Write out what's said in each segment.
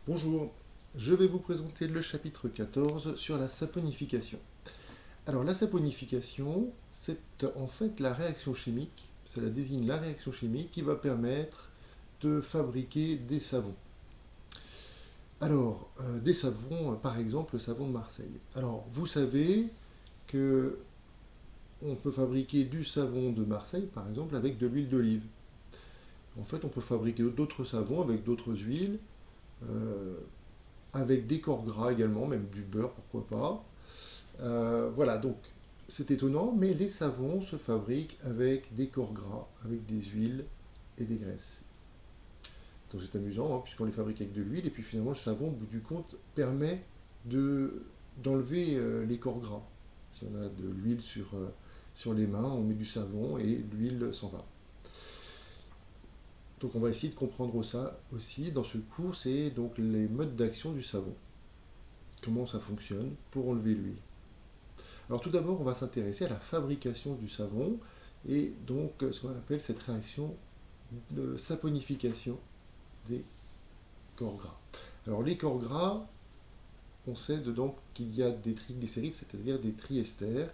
Bonjour, je vais vous présenter le chapitre 14 sur la saponification. Alors la saponification, c'est en fait la réaction chimique, cela désigne la réaction chimique qui va permettre de fabriquer des savons. Alors, des savons, par exemple le savon de Marseille. Alors, vous savez que on peut fabriquer du savon de Marseille, par exemple, avec de l'huile d'olive. En fait, on peut fabriquer d'autres savons avec d'autres huiles, euh, avec des corps gras également, même du beurre, pourquoi pas. Voilà, donc c'est étonnant, mais les savons se fabriquent avec des corps gras, avec des huiles et des graisses. Donc c'est amusant, hein, puisqu'on les fabrique avec de l'huile, et puis finalement le savon, au bout du compte, permet d'enlever les corps gras. Si on a de l'huile sur les mains, on met du savon et l'huile s'en va. Donc on va essayer de comprendre ça aussi dans ce cours, c'est donc les modes d'action du savon. Comment ça fonctionne pour enlever l'huile. Alors tout d'abord, on va s'intéresser à la fabrication du savon et donc ce qu'on appelle cette réaction de saponification des corps gras. Alors les corps gras, on sait dedans qu'il y a des triglycérides, c'est-à-dire des triesters.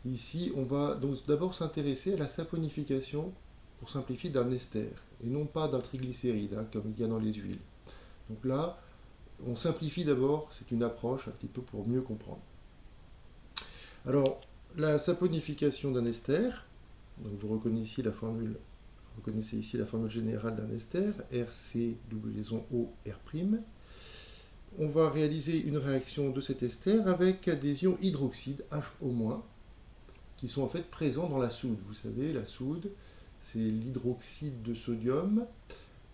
Ici, on va donc d'abord s'intéresser à la saponification, pour simplifier, d'un ester, et non pas d'un triglycéride, hein, comme il y a dans les huiles. Donc là, on simplifie d'abord, c'est une approche un petit peu pour mieux comprendre. Alors, la saponification d'un ester, donc vous reconnaissez ici la formule générale d'un ester, RC double liaison O R'. On va réaliser une réaction de cet ester avec des ions hydroxyde HO-, qui sont en fait présents dans la soude. Vous savez, la soude, c'est l'hydroxyde de sodium,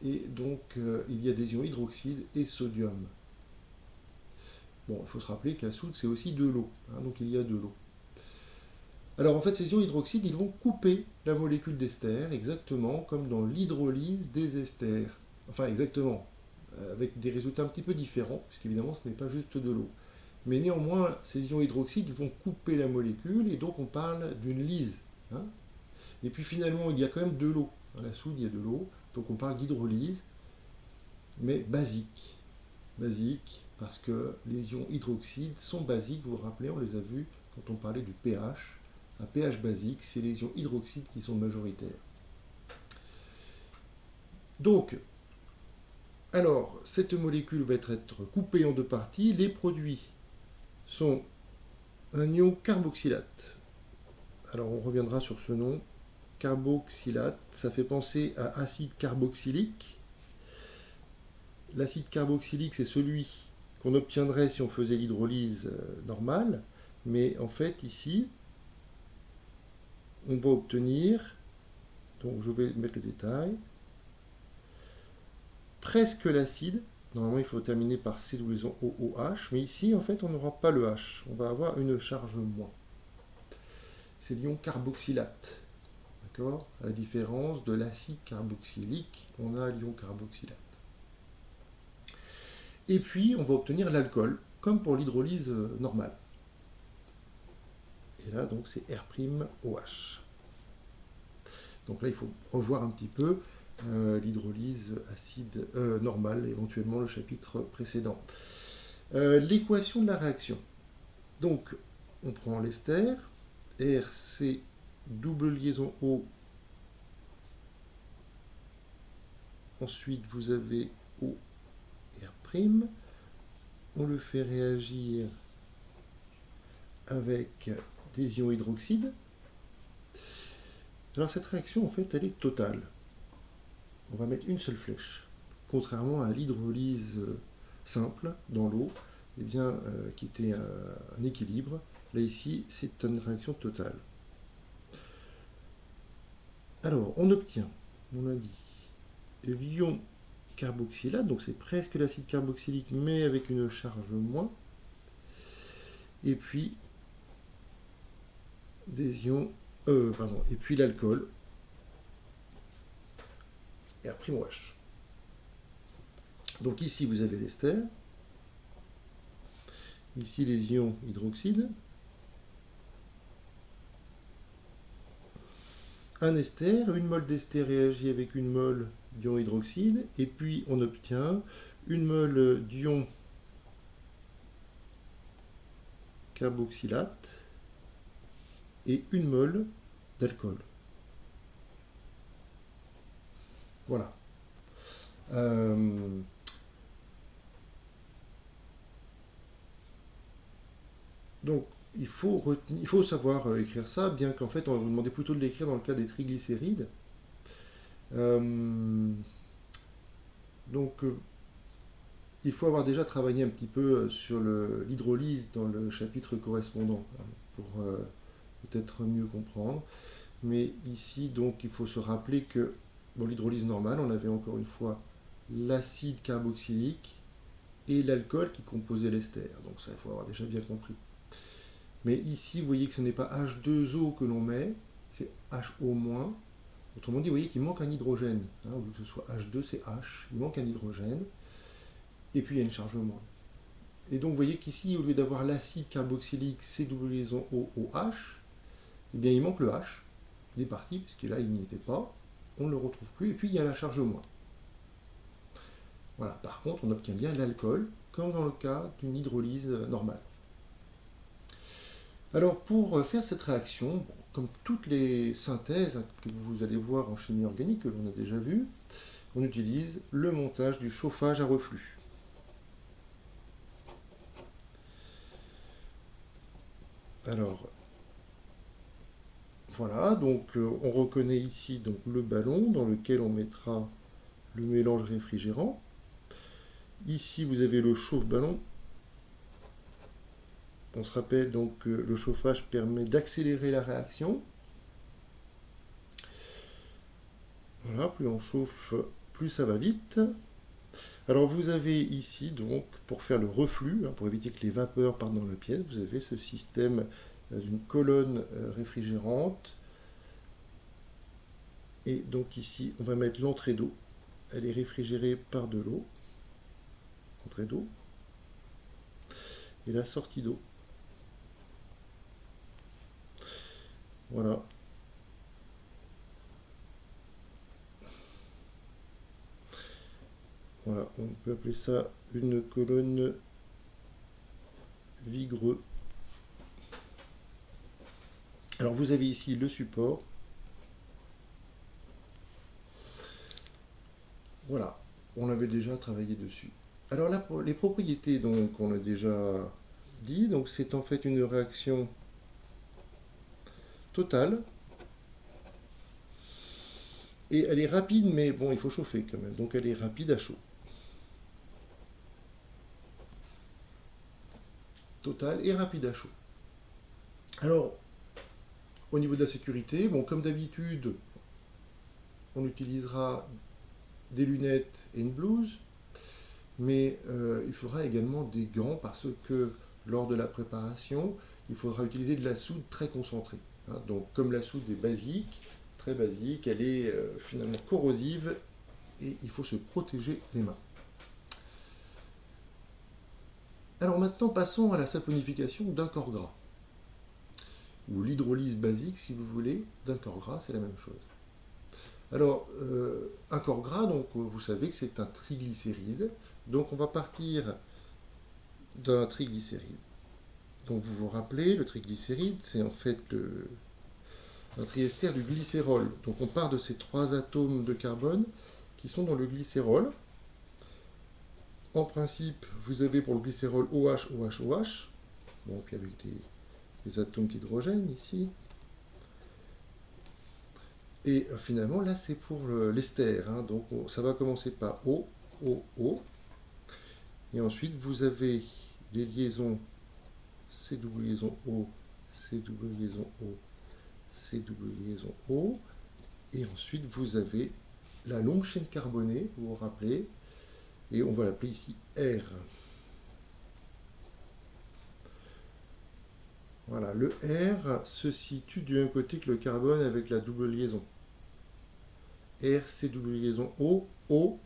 et donc il y a des ions hydroxyde et sodium. Bon, il faut se rappeler que la soude, c'est aussi de l'eau, hein, donc il y a de l'eau. Alors en fait, ces ions hydroxydes, ils vont couper la molécule d'ester, exactement comme dans l'hydrolyse des esters. Enfin, exactement, avec des résultats un petit peu différents, puisqu'évidemment, ce n'est pas juste de l'eau. Mais néanmoins, ces ions hydroxydes vont couper la molécule, et donc on parle d'une lyse, hein. Et puis finalement, il y a quand même de l'eau. Dans la soude, il y a de l'eau, donc on parle d'hydrolyse, mais basique. Basique, parce que les ions hydroxydes sont basiques, vous vous rappelez, on les a vus quand on parlait du pH. Un pH basique, c'est les ions hydroxydes qui sont majoritaires. Donc, alors, cette molécule va être coupée en deux parties. Les produits sont un ion carboxylate. Alors, on reviendra sur ce nom. Carboxylate, ça fait penser à acide carboxylique. L'acide carboxylique, c'est celui qu'on obtiendrait si on faisait l'hydrolyse normale. Mais en fait, ici, on va obtenir, donc je vais mettre le détail, presque l'acide. Normalement, il faut terminer par C double OOH, mais ici, en fait, on n'aura pas le H. On va avoir une charge moins. C'est l'ion carboxylate. D'accord. À la différence de l'acide carboxylique, on a l'ion carboxylate. Et puis, on va obtenir l'alcool, comme pour l'hydrolyse normale. Et là, donc, c'est R'-OH. Donc là, il faut revoir un petit peu l'hydrolyse acide normale, éventuellement le chapitre précédent. L'équation de la réaction. Donc, on prend l'ester, RC double liaison O. Ensuite, vous avez O R'. On le fait réagir avec des ions hydroxyde. Alors cette réaction, en fait, elle est totale. On va mettre une seule flèche. Contrairement à l'hydrolyse simple dans l'eau, eh bien, qui était un équilibre. Là, ici, c'est une réaction totale. Alors, on obtient, on l'a dit, l'ion carboxylate, donc c'est presque l'acide carboxylique, mais avec une charge moins. Et puis, des ions, et puis l'alcool, R'-OH. Donc ici, vous avez l'ester, ici les ions hydroxyde, un ester, une mole d'ester réagit avec une mole d'ion hydroxyde, et puis on obtient une mole d'ion carboxylate et une mole d'alcool. Voilà. Euh, donc, il faut savoir écrire ça, bien qu'en fait, on va vous demander plutôt de l'écrire dans le cas des triglycérides. Euh, donc, il faut avoir déjà travaillé un petit peu sur l'hydrolyse dans le chapitre correspondant, hein, pour peut-être mieux comprendre. Mais ici, donc, il faut se rappeler que dans l'hydrolyse normale, on avait encore une fois l'acide carboxylique et l'alcool qui composait l'ester. Donc ça, il faut avoir déjà bien compris. Mais ici, vous voyez que ce n'est pas H2O que l'on met, c'est HO-. Autrement dit, vous voyez qu'il manque un hydrogène. Hein, au lieu que ce soit H2, c'est H. Il manque un hydrogène. Et puis, il y a une charge moins. Et donc, vous voyez qu'ici, au lieu d'avoir l'acide carboxylique C-O-OH, eh bien, il manque le H. Il est parti, puisque là, il n'y était pas. On ne le retrouve plus. Et puis, il y a la charge moins. Voilà. Par contre, on obtient bien l'alcool, comme dans le cas d'une hydrolyse normale. Alors, pour faire cette réaction, bon, comme toutes les synthèses, hein, que vous allez voir en chimie organique, que l'on a déjà vu, on utilise le montage du chauffage à reflux. Alors, voilà, donc on reconnaît ici donc, le ballon dans lequel on mettra le mélange réfrigérant. Ici, vous avez le chauffe-ballon. On se rappelle donc que le chauffage permet d'accélérer la réaction. Voilà, plus on chauffe, plus ça va vite. Alors vous avez ici donc, pour faire le reflux, hein, pour éviter que les vapeurs partent dans la pièce, vous avez ce système d'une colonne réfrigérante. Et donc ici, on va mettre l'entrée d'eau. Elle est réfrigérée par de l'eau. Entrée d'eau. Et la sortie d'eau. Voilà. Voilà, on peut appeler ça une colonne vigreux. Alors vous avez ici le support. Voilà, on avait déjà travaillé dessus. Alors là, les propriétés, donc, on a déjà dit. Donc c'est en fait une réaction totale. Et elle est rapide, mais bon, il faut chauffer quand même. Donc elle est rapide à chaud. Totale et rapide à chaud. Alors, au niveau de la sécurité, bon, comme d'habitude, on utilisera des lunettes et une blouse, mais il faudra également des gants parce que lors de la préparation, il faudra utiliser de la soude très concentrée. Hein. Donc, comme la soude est basique, très basique, elle est finalement corrosive et il faut se protéger les mains. Alors maintenant, passons à la saponification d'un corps gras, ou l'hydrolyse basique, si vous voulez, d'un corps gras, c'est la même chose. Alors, un corps gras, donc, vous savez que c'est un triglycéride. Donc, on va partir d'un triglycéride. Donc, vous vous rappelez, le triglycéride, c'est en fait un triester du glycérol. Donc, on part de ces trois atomes de carbone qui sont dans le glycérol. En principe, vous avez pour le glycérol OH, OH, OH. Bon, puis avec les atomes d'hydrogène ici. Et finalement, là, c'est pour l'ester. Hein. Donc, ça va commencer par O, O, O. Et ensuite, vous avez les liaisons C double liaison O, C double liaison O, C double liaison O. Et ensuite, vous avez la longue chaîne carbonée, vous vous rappelez. Et on va l'appeler ici R. Voilà, le R se situe du même côté que le carbone avec la double liaison. R, C double liaison O, O,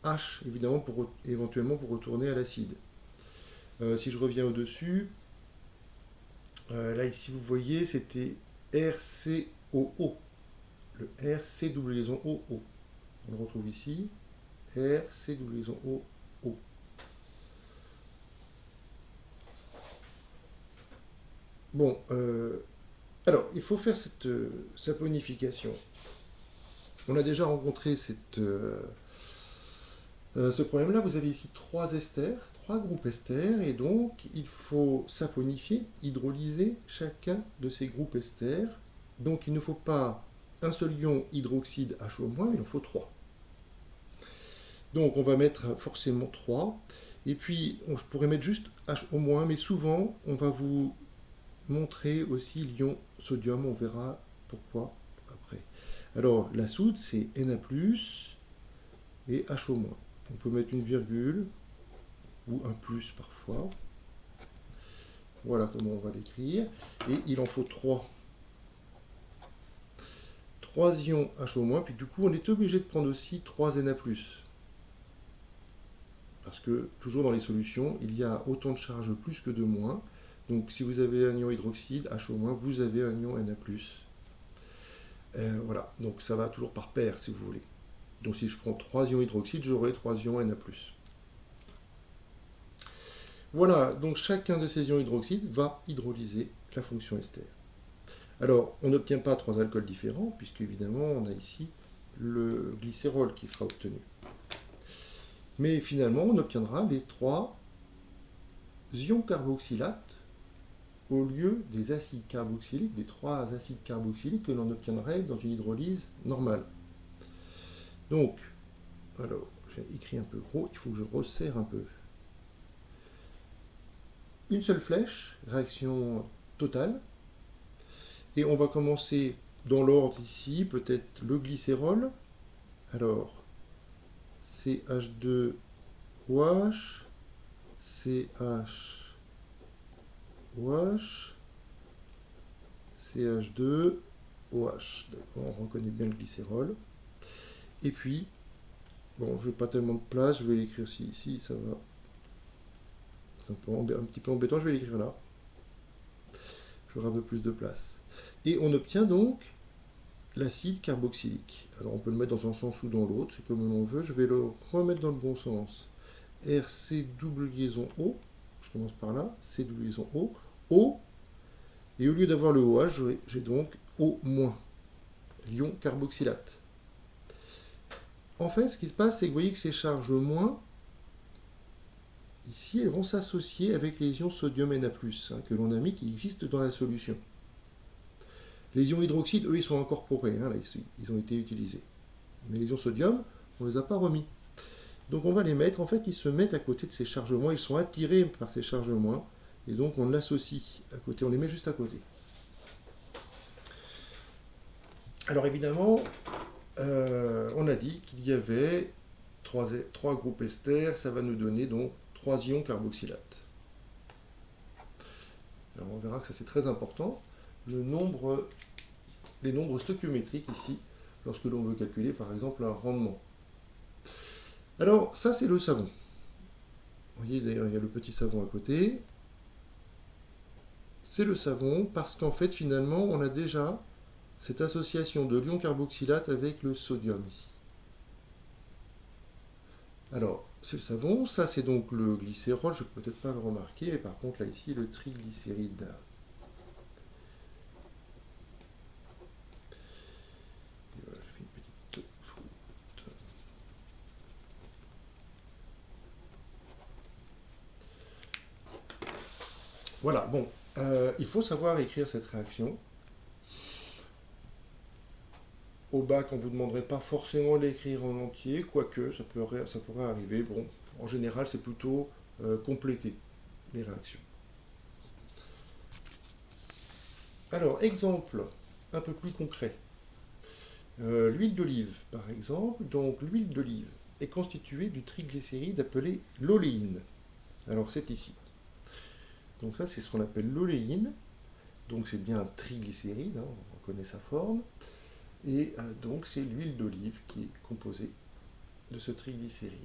H, évidemment, éventuellement pour retourner à l'acide. Si je reviens au-dessus, là ici vous voyez, c'était RCOO. Le RC double liaison OO. On le retrouve ici. R, C, double liaison O, O. Bon, alors, il faut faire cette saponification. On a déjà rencontré ce problème-là. Vous avez ici trois esters, trois groupes esters, et donc il faut saponifier, hydrolyser chacun de ces groupes esters. Donc il ne faut pas un seul ion hydroxyde HO-, mais il en faut trois. Donc on va mettre forcément 3. Et puis je pourrais mettre juste HO-, mais souvent on va vous montrer aussi l'ion sodium, on verra pourquoi après. Alors la soude c'est Na+, et HO-. On peut mettre une virgule ou un plus parfois. Voilà comment on va l'écrire. Et il en faut 3. 3 ions HO-, puis du coup on est obligé de prendre aussi 3 Na+. Parce que toujours dans les solutions, il y a autant de charges plus que de moins. Donc si vous avez un ion hydroxyde, HO-, vous avez un ion Na+. Voilà, donc ça va toujours par paire si vous voulez. Donc si je prends 3 ions hydroxyde, j'aurai 3 ions Na+. Voilà, donc chacun de ces ions hydroxydes va hydrolyser la fonction ester. Alors, on n'obtient pas 3 alcools différents, puisque évidemment, on a ici le glycérol qui sera obtenu. Mais finalement, on obtiendra les 3 ions carboxylates au lieu des acides carboxyliques, des 3 acides carboxyliques que l'on obtiendrait dans une hydrolyse normale. Donc, alors, j'ai écrit un peu gros, il faut que je resserre un peu. Une seule flèche, réaction totale. Et on va commencer dans l'ordre ici, peut-être le glycérol. Alors, CH2OH, CH, CH2OH. D'accord, on reconnaît bien le glycérol. Et puis, bon, je n'ai pas tellement de place, je vais l'écrire ici, ça va. C'est un petit peu embêtant, je vais l'écrire là. J'aurai un peu plus de place. Et on obtient donc l'acide carboxylique. Alors on peut le mettre dans un sens ou dans l'autre, c'est comme l'on veut. Je vais le remettre dans le bon sens. RC double liaison O, je commence par là, C double liaison O, O, et au lieu d'avoir le OH, j'ai donc O-, l'ion carboxylate. En fait, ce qui se passe, c'est que vous voyez que ces charges moins, ici, elles vont s'associer avec les ions sodium Na+, que l'on a mis, qui existent dans la solution. Les ions hydroxydes, eux, ils sont incorporés, là, ils ont été utilisés. Mais les ions sodium, on ne les a pas remis. Donc on va les mettre, en fait, ils se mettent à côté de ces charges moins, ils sont attirés par ces charges moins, et donc on l'associe à côté, on les met juste à côté. Alors évidemment, on a dit qu'il y avait 3 groupes ester, ça va nous donner donc 3 ions carboxylates. Alors on verra que ça c'est très important. Les nombres stoichiométriques ici, lorsque l'on veut calculer par exemple un rendement. Alors ça c'est le savon. Vous voyez d'ailleurs il y a le petit savon à côté. C'est le savon parce qu'en fait finalement on a déjà cette association de l'ion carboxylate avec le sodium ici. Alors c'est le savon, ça c'est donc le glycérol, je ne peux peut-être pas le remarquer, mais par contre là ici le triglycéride. Voilà, bon, il faut savoir écrire cette réaction. Au bac, on ne vous demanderait pas forcément de l'écrire en entier, quoique ça pourrait arriver. Bon, en général, c'est plutôt compléter les réactions. Alors, exemple un peu plus concret. L'huile d'olive, par exemple. Donc, l'huile d'olive est constituée du triglycéride appelé l'oléine. Alors, c'est ici. Donc ça, c'est ce qu'on appelle l'oléine. Donc c'est bien un triglycéride, on reconnaît sa forme. Et donc c'est l'huile d'olive qui est composée de ce triglycéride.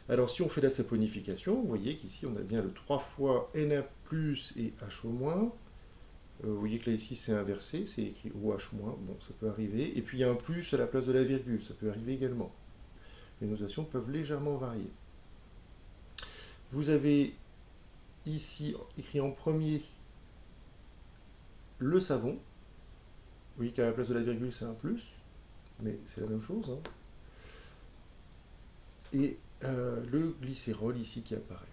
Alors si on fait la saponification, vous voyez qu'ici on a bien le 3 fois Na+, et HO-. Vous voyez que là ici c'est inversé, c'est écrit OH-, bon ça peut arriver. Et puis il y a un plus à la place de la virgule, ça peut arriver également. les notations peuvent légèrement varier. Vous avez ici écrit en premier le savon. Vous voyez qu'à la place de la virgule, c'est un plus, mais c'est la même chose, hein. Et le glycérol ici qui apparaît.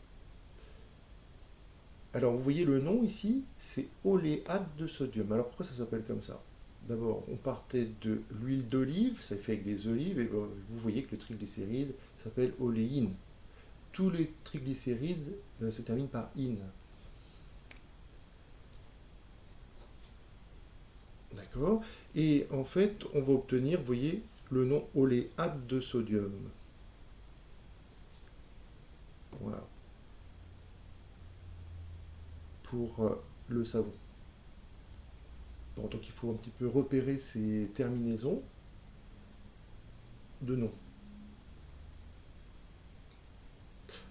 Alors vous voyez le nom ici, c'est oléate de sodium. Alors pourquoi ça s'appelle comme ça? D'abord, on partait de l'huile d'olive, ça est fait avec des olives, et vous voyez que le triglycéride s'appelle oléine. Tous les triglycérides se terminent par ine. D'accord? Et en fait, on va obtenir, vous voyez, le nom oléate de sodium. Voilà. Pour le savon. Bon, donc il faut un petit peu repérer ces terminaisons de nom.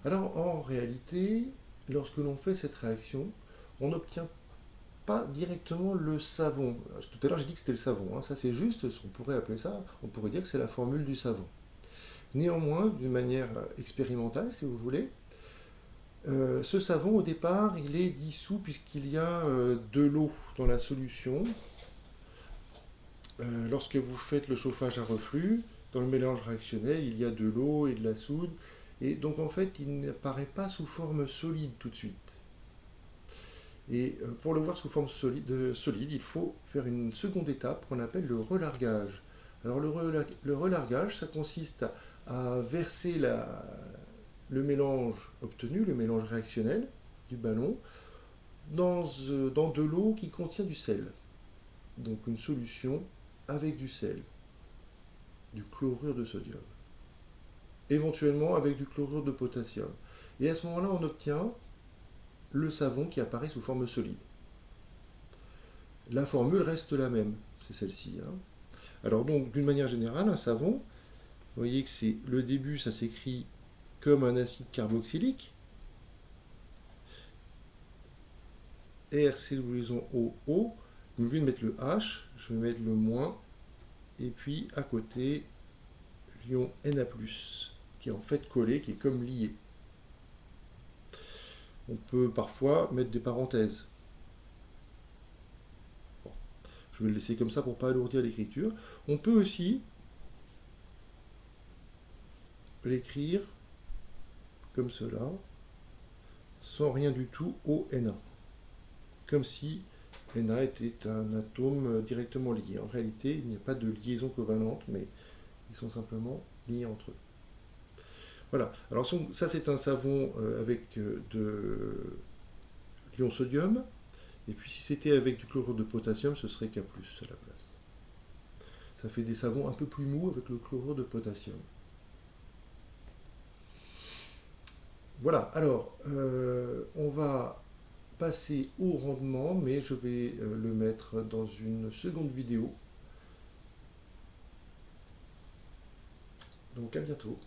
Alors en réalité, lorsque l'on fait cette réaction, on n'obtient pas directement le savon. Tout à l'heure j'ai dit que c'était le savon, hein. Ça c'est juste, on pourrait appeler ça, on pourrait dire que c'est la formule du savon. Néanmoins, d'une manière expérimentale si vous voulez, ce savon au départ il est dissous puisqu'il y a de l'eau dans la solution. Lorsque vous faites le chauffage à reflux, dans le mélange réactionnel, il y a de l'eau et de la soude, et donc en fait, il n'apparaît pas sous forme solide tout de suite. Et pour le voir sous forme solide, il faut faire une seconde étape qu'on appelle le relargage. Alors le relargage, ça consiste à verser le mélange obtenu, le mélange réactionnel du ballon, dans de l'eau qui contient du sel. Donc une solution avec du sel, du chlorure de sodium, éventuellement avec du chlorure de potassium. Et à ce moment-là, on obtient le savon qui apparaît sous forme solide. La formule reste la même, c'est celle-ci, hein. Alors donc, d'une manière générale, un savon, vous voyez que c'est le début, ça s'écrit comme un acide carboxylique. RC_O. Au lieu de mettre le H, je vais mettre le moins, et puis à côté, l'ion Na+, qui est en fait collé, qui est comme lié. On peut parfois mettre des parenthèses. Bon, je vais le laisser comme ça pour ne pas alourdir l'écriture. On peut aussi l'écrire comme cela, sans rien du tout, ONA. Comme si Na était un atome directement lié. En réalité, il n'y a pas de liaison covalente, mais ils sont simplement liés entre eux. Voilà, alors ça c'est un savon avec de l'ion sodium, et puis si c'était avec du chlorure de potassium, ce serait K+, à la place. Ça fait des savons un peu plus mous avec le chlorure de potassium. Voilà, alors on va passer au rendement, mais je vais le mettre dans une seconde vidéo. Donc à bientôt.